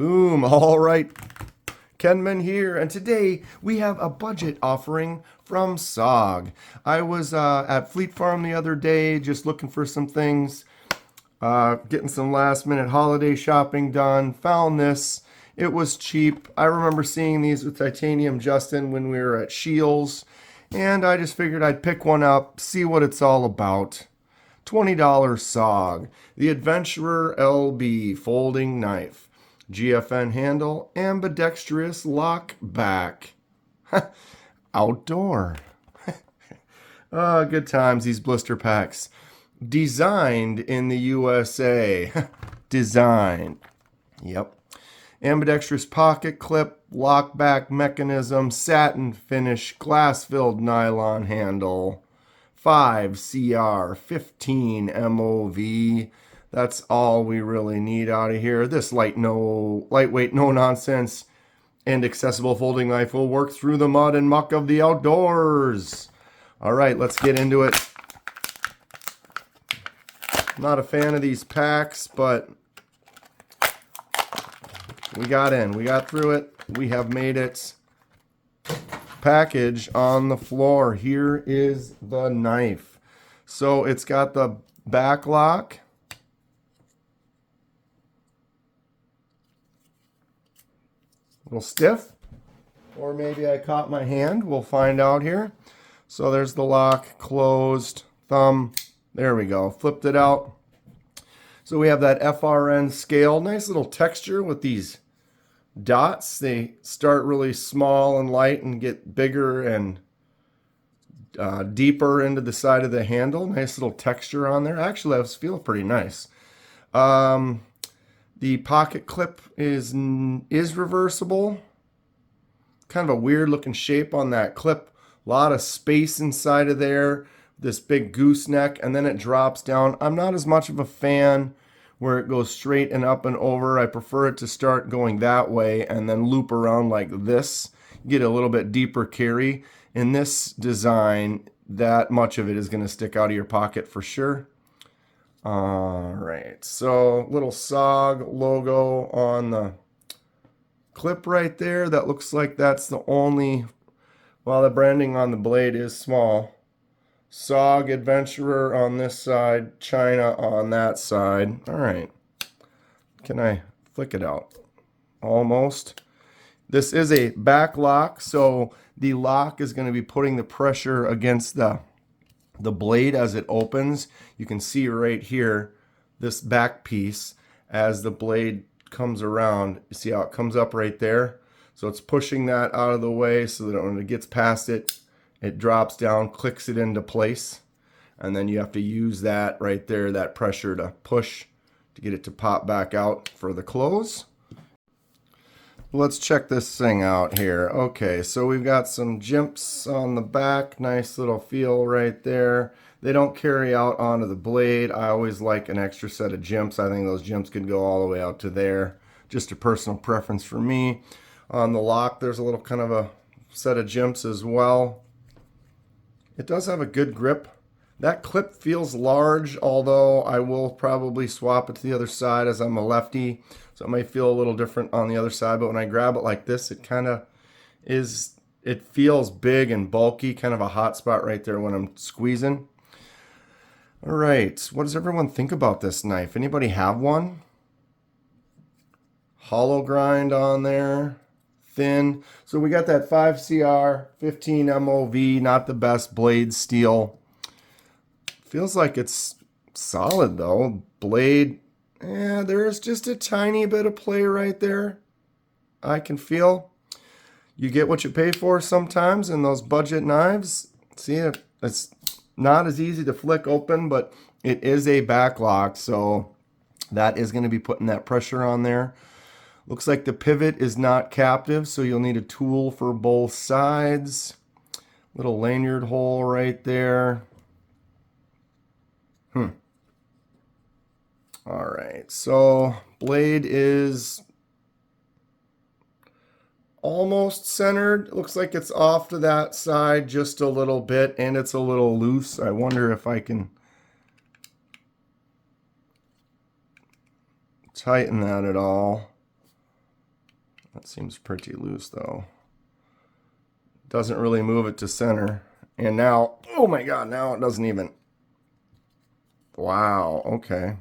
Boom. All right. Kenman here, and today we have a budget offering from Sog. I was at Fleet Farm the other day just looking for some things, getting some last minute holiday shopping done. Found this. It was cheap. I remember seeing these with Titanium Justin when we were at Shields, and I just figured I'd pick one up, see what it's all about. $20 Sog, the Adventurer LB folding knife. GFN handle, ambidextrous lock back. Outdoor. Good times, these blister packs. Designed in the USA. Designed. Yep. Ambidextrous pocket clip, lock back mechanism, satin finish, glass-filled nylon handle. 5 CR, 15 MOV. That's all we really need out of here. This lightweight, no nonsense, and accessible folding knife will work through the mud and muck of the outdoors. All right, let's get into it. Not a fan of these packs, but we got in. We got through it. We have made it. Package on the floor. Here is the knife. So it's got the back lock. A little stiff, or maybe I caught my hand. We'll find out here. So there's the lock, closed, thumb. There we go. Flipped it out. So we have that FRN scale. Nice little texture with these dots. They start really small and light and get bigger and deeper into the side of the handle. Nice little texture on there. Actually, that feels pretty nice. The pocket clip is reversible. Kind of a weird looking shape on that clip. A lot of space inside of there. This big gooseneck, and then it drops down. I'm not as much of a fan where it goes straight and up and over. I prefer it to start going that way and then loop around like this. Get a little bit deeper carry. In this design, that much of it is going to stick out of your pocket for sure. All right, so little Sog logo on the clip right there. That looks like that's the only, well, the branding on the blade is small. Sog Adventurer on this side, China on that side. All right, can I flick it out? Almost. This is a back lock, so the lock is going to be putting the pressure against the blade as it opens. You can see right here this back piece as the blade comes around. You see how it comes up right there? So it's pushing that out of the way so that when it gets past it, it drops down, clicks it into place, and then you have to use that right there, that pressure to push to get it to pop back out for the close. Let's check this thing out here. Okay, so we've got some jimps on the back. Nice little feel right there. They don't carry out onto the blade. I always like an extra set of jimps. I think those jimps can go all the way out to there. Just a personal preference for me. On the lock, there's a little kind of a set of jimps as well. It does have a good grip. That clip feels large, although I will probably swap it to the other side as I'm a lefty. So it might feel a little different on the other side, but when I grab it like this, it kind of is, it feels big and bulky, kind of a hot spot right there when I'm squeezing. All right, what does everyone think about this knife? Anybody have one? Hollow grind on there, thin. So we got that 5CR, 15 MOV, not the best blade steel. Feels like it's solid though. Blade, there's just a tiny bit of play right there. I can feel. You get what you pay for sometimes in those budget knives. See, it's not as easy to flick open, but it is a back lock, so that is going to be putting that pressure on there. Looks like the pivot is not captive, so you'll need a tool for both sides. Little lanyard hole right there. All right, so blade is almost centered. It looks like it's off to that side just a little bit, and it's a little loose. I wonder if I can tighten that at all. That seems pretty loose though. Doesn't really move it to center. And now, oh my God, now it doesn't even. Wow, okay.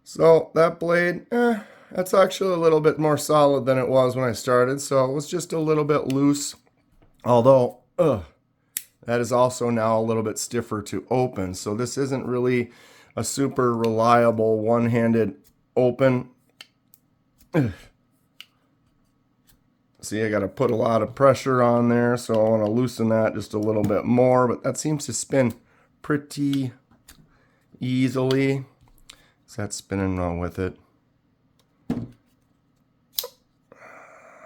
So that blade, that's actually a little bit more solid than it was when I started. So it was just a little bit loose. Although, that is also now a little bit stiffer to open. So this isn't really a super reliable one-handed open. See, I got to put a lot of pressure on there, so I want to loosen that just a little bit more, but that seems to spin pretty easily. So that's spinning on with it.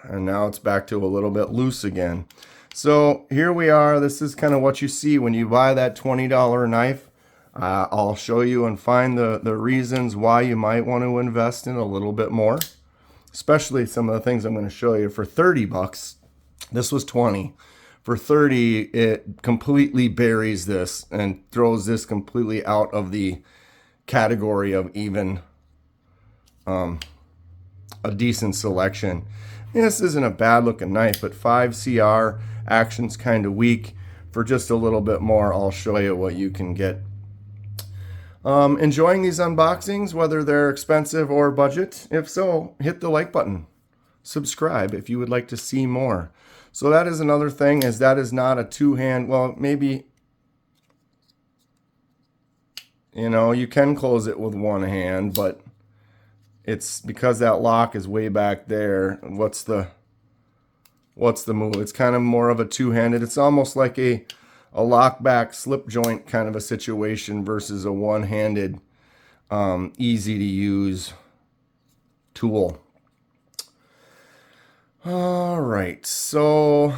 And now it's back to a little bit loose again. So here we are. This is kind of what you see when you buy that $20 knife. I'll show you and find the reasons why you might want to invest in a little bit more. Especially some of the things I'm going to show you. For 30 bucks, this was 20. For 30, it completely buries this and throws this completely out of the category of even a decent selection. This isn't a bad looking knife, but 5 CR, action's kind of weak. For just a little bit more, I'll show you what you can get. Enjoying these unboxings, whether they're expensive or budget? If so, hit the like button. Subscribe if you would like to see more. So that is another thing, is that is not a two-hand, well, maybe, you know, you can close it with one hand, but it's because that lock is way back there. What's the move? It's kind of more of a two-handed. It's almost like a lockback slip joint kind of a situation versus a one-handed, easy to use tool. All right, so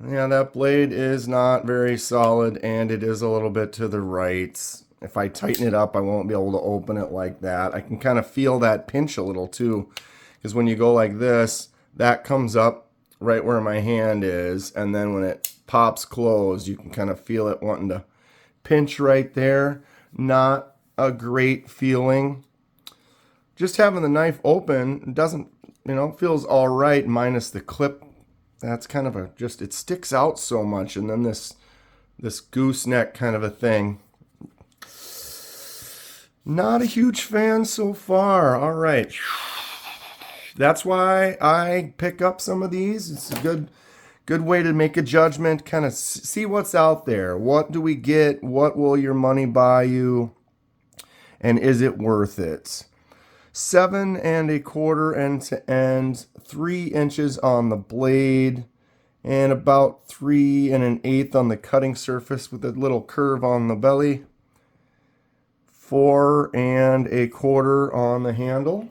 yeah, that blade is not very solid and it is a little bit to the right. If I tighten it up, I won't be able to open it like that. I can kind of feel that pinch a little too, because when you go like this, that comes up right where my hand is, and then when it pops closed, you can kind of feel it wanting to pinch right there. Not a great feeling. Just having the knife open doesn't, you know, feels all right minus the clip. That's kind of it sticks out so much, and then this gooseneck kind of a thing. Not a huge fan so far. All right. That's why I pick up some of these. It's a good way to make a judgment, kind of see what's out there. What do we get? What will your money buy you? And is it worth it? 7 1/4 end to end, 3 inches on the blade, and about 3 1/8 on the cutting surface with a little curve on the belly. 4 1/4 on the handle.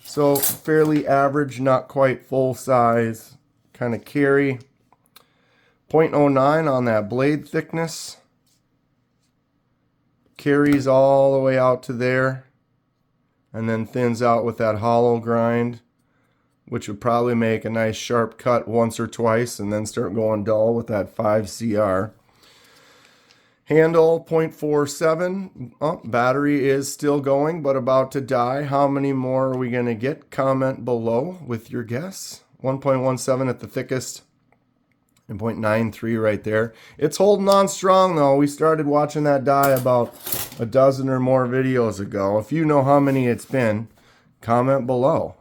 So fairly average, not quite full size kind of carry. 0.09 on that blade thickness. Carries all the way out to there. And then thins out with that hollow grind, which would probably make a nice sharp cut once or twice and then start going dull with that 5 CR. Handle 0.47. Oh, battery is still going, but about to die. How many more are we going to get? Comment below with your guess. 1.17 at the thickest. And 0.93 right there. It's holding on strong though. We started watching that die about a dozen or more videos ago. If you know how many it's been, comment below.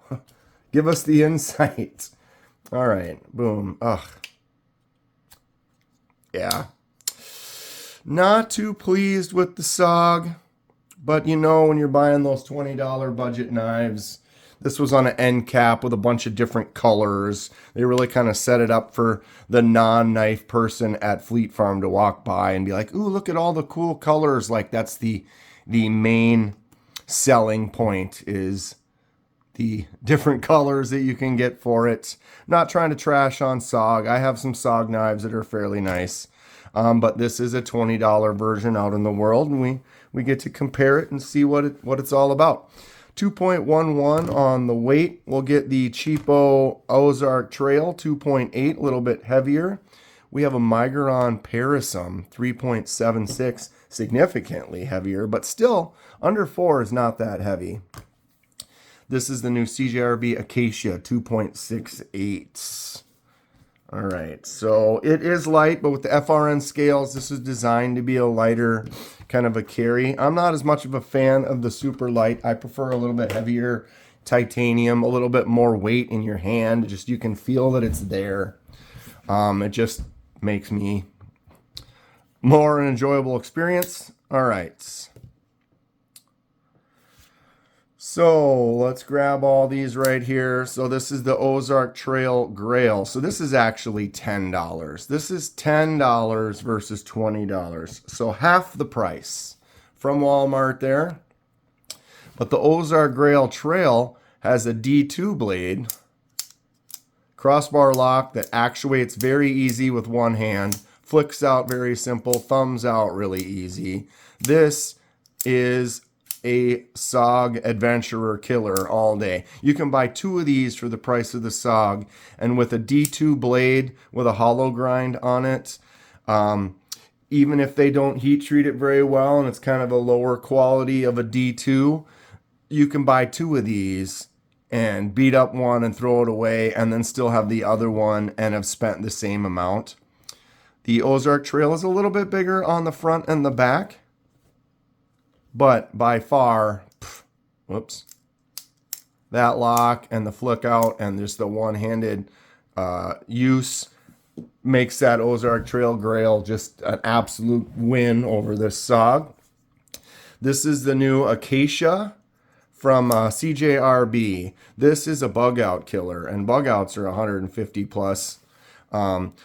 Give us the insight. All right, boom. Ugh. Yeah. Not too pleased with the Sog, but you know when you're buying those $20 budget knives, this was on an end cap with a bunch of different colors. They really kind of set it up for the non-knife person at Fleet Farm to walk by and be like, ooh, look at all the cool colors. Like that's the main selling point, is the different colors that you can get for it. Not trying to trash on Sog. I have some Sog knives that are fairly nice. But this is a $20 version out in the world, and we get to compare it and see what it's all about. 2.11 on the weight. We'll get the cheapo Ozark Trail, 2.8, a little bit heavier. We have a Migron Parasum, 3.76, significantly heavier, but still under 4 is not that heavy. This is the new CJRB Acacia 2.68. All right, so it is light, but with the FRN scales, this is designed to be a lighter kind of a carry. I'm not as much of a fan of the super light. I prefer a little bit heavier titanium, a little bit more weight in your hand. Just you can feel that it's there. It just makes me more an enjoyable experience. All right. So let's grab all these right here. So this is the Ozark Trail Grail. So this is actually $10. This is $10 versus $20. So half the price from Walmart there. But the Ozark Grail Trail has a D2 blade, crossbar lock that actuates very easy with one hand, flicks out very simple, thumbs out really easy. This is a Sog Adventurer killer all day. You can buy 2 of these for the price of the Sog, and with a D2 blade with a hollow grind on it, even if they don't heat treat it very well and it's kind of a lower quality of a D2, you can buy 2 of these and beat up one and throw it away and then still have the other one and have spent the same amount. The Ozark Trail is a little bit bigger on the front and the back, but by far, whoops, that lock and the flick out and just the one-handed use makes that Ozark Trail Grail just an absolute win over this Sog. This is the new Acacia from CJRB. This is a bug out killer, and bug outs are 150 plus.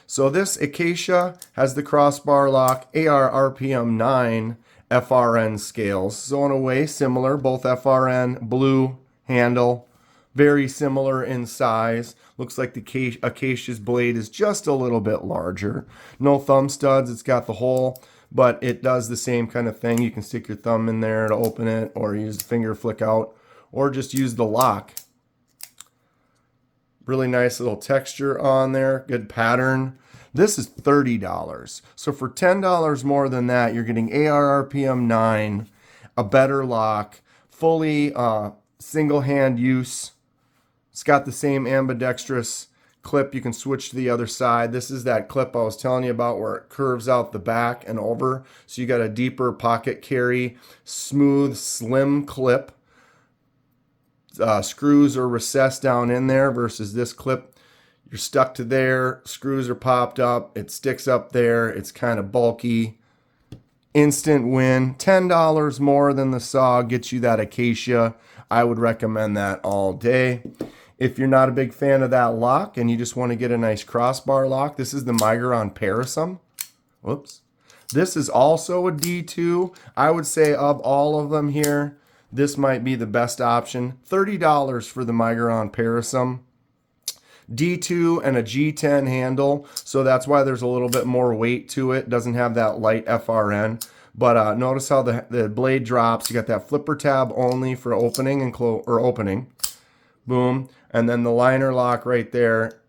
So this Acacia has the crossbar lock, AR RPM 9 FRN scales. So in a way similar, both FRN, blue handle, very similar in size. Looks like the Acacia's blade is just a little bit larger. No thumb studs, it's got the hole, but it does the same kind of thing. You can stick your thumb in there to open it, or use the finger flick out, or just use the lock. Really nice little texture on there, good pattern. This is $30. So for $10 more than that, you're getting AR RPM 9, a better lock, fully single hand use. It's got the same ambidextrous clip. You can switch to the other side. This is that clip I was telling you about where it curves out the back and over. So you got a deeper pocket carry, smooth, slim clip. Screws are recessed down in there versus this clip. You're stuck to there. Screws are popped up. It sticks up there. It's kind of bulky. Instant win. $10 more than the Sog gets you that Acacia. I would recommend that all day. If you're not a big fan of that lock and you just want to get a nice crossbar lock, this is the Migron Parasum. Whoops. This is also a D2. I would say of all of them here, this might be the best option. $30 for the Migron Parasum. D2 and a G10 handle, so that's why there's a little bit more weight to it. Doesn't have that light FRN, but notice how the blade drops. You got that flipper tab only for opening and opening. Boom, and then the liner lock right there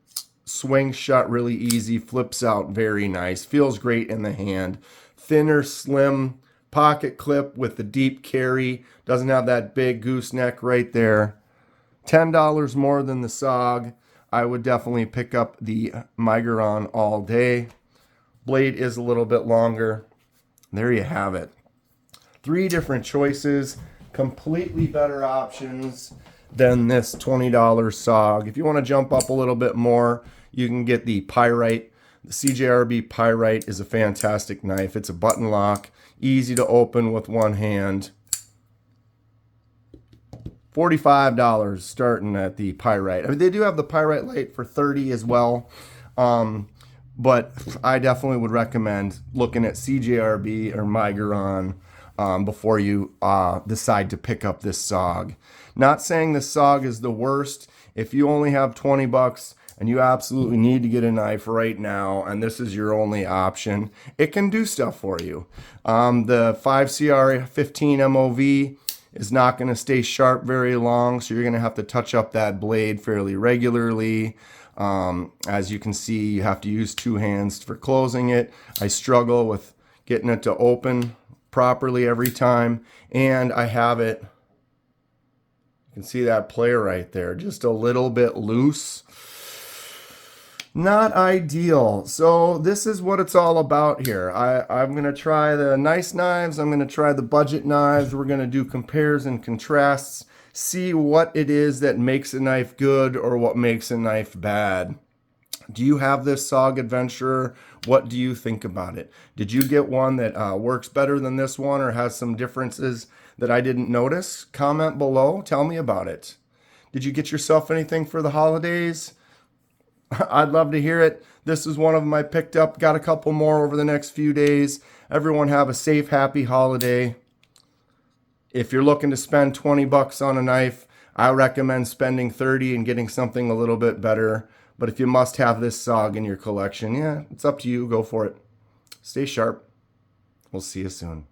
swings shut really easy, flips out very nice, feels great in the hand. Thinner, slim pocket clip with the deep carry. Doesn't have that big gooseneck right there. $10 more than the Sog. I would definitely pick up the Migron all day. Blade is a little bit longer. There you have it. 3 different choices, completely better options than this $20 Sog. If you want to jump up a little bit more, you can get the Pyrite. The CJRB Pyrite is a fantastic knife. It's a button lock, easy to open with one hand. $45 starting at the Pyrite. I mean, they do have the Pyrite Lite for $30 as well. But I definitely would recommend looking at CJRB or Migron before you decide to pick up this Sog. Not saying the Sog is the worst. If you only have 20 bucks and you absolutely need to get a knife right now and this is your only option, it can do stuff for you. The 5CR15 MOV is not going to stay sharp very long, so you're going to have to touch up that blade fairly regularly. As you can see, you have to use 2 hands for closing it. I struggle with getting it to open properly every time. And I have it, you can see that play right there, just a little bit loose. Not ideal. So this is what it's all about here. I'm going to try the nice knives. I'm going to try the budget knives. We're going to do compares and contrasts. See what it is that makes a knife good or what makes a knife bad. Do you have this Sog Adventurer? What do you think about it? Did you get one that works better than this one or has some differences that I didn't notice? Comment below. Tell me about it. Did you get yourself anything for the holidays? I'd love to hear it. This is one of them I picked up. Got a couple more over the next few days. Everyone have a safe, happy holiday. If you're looking to spend 20 bucks on a knife, I recommend spending 30 and getting something a little bit better. But if you must have this Sog in your collection, yeah, it's up to you. Go for it. Stay sharp. We'll see you soon.